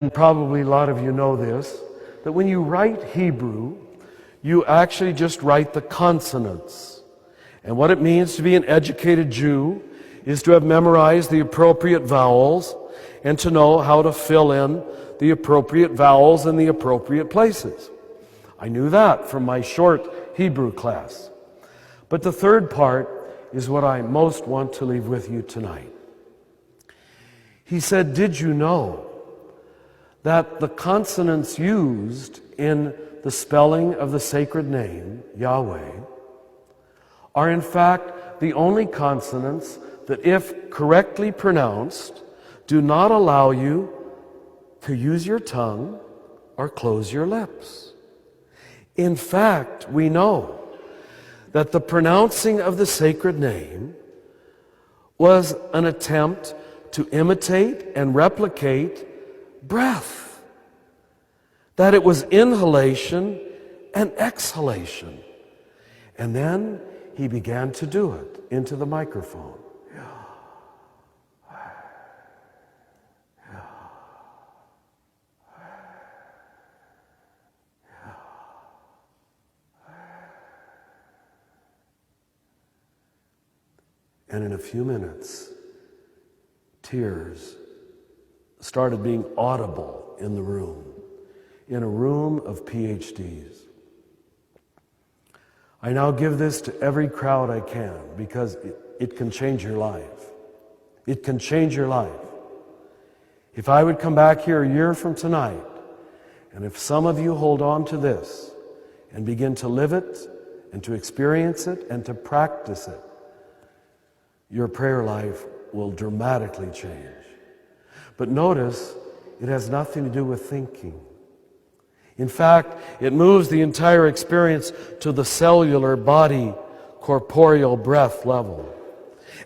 And probably a lot of you know this, that when you write Hebrew, you actually just write the consonants. And what it means to be an educated Jew is to have memorized the appropriate vowels and to know how to fill in the appropriate vowels in the appropriate places. I knew that from my short Hebrew class. But the third part is what I most want to leave with you tonight. He said, did you know that the consonants used in the spelling of the sacred name, Yahweh, are in fact the only consonants that, if correctly pronounced, do not allow you to use your tongue or close your lips. In fact, we know that the pronouncing of the sacred name was an attempt to imitate and replicate breath. That it was inhalation and exhalation. And then he began to do it into the microphone. And in a few minutes, tears started being audible in the room, in a room of PhDs. I now give this to every crowd I can because it can change your life. It can change your life. If I would come back here a year from tonight, and if some of you hold on to this and begin to live it and to experience it and to practice it, your prayer life will dramatically change. But notice, it has nothing to do with thinking. In fact, it moves the entire experience to the cellular body, corporeal breath level.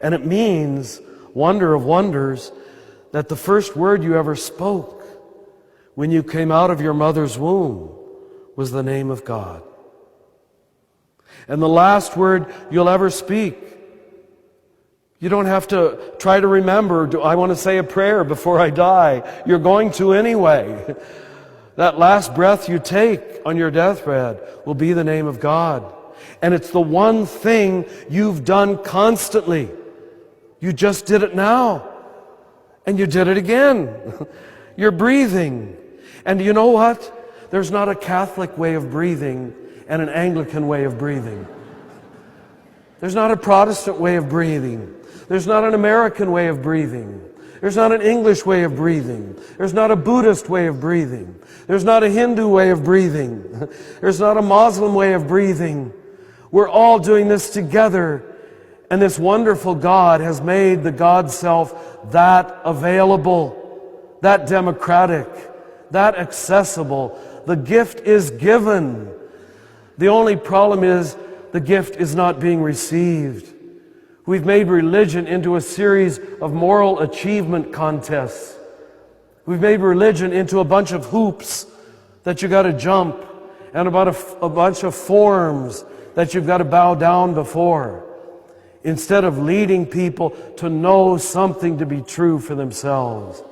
And it means, wonder of wonders, that the first word you ever spoke when you came out of your mother's womb was the name of God. And the last word you'll ever speak, you don't have to try to remember, do I want to say a prayer before I die? You're going to anyway. That last breath you take on your deathbed will be the name of God. And it's the one thing you've done constantly. You just did it now. And you did it again. You're breathing. And you know what? There's not a Catholic way of breathing and an Anglican way of breathing. There's not a Protestant way of breathing. There's not an American way of breathing. There's not an English way of breathing. There's not a Buddhist way of breathing. There's not a Hindu way of breathing. There's not a Muslim way of breathing. We're all doing this together. And this wonderful God has made the God Self that available, that democratic, that accessible. The gift is given. The only problem is the gift is not being received. We've made religion into a series of moral achievement contests. We've made religion into a bunch of hoops that you got to jump and about a bunch of forms that you've got to bow down before, instead of leading people to know something to be true for themselves.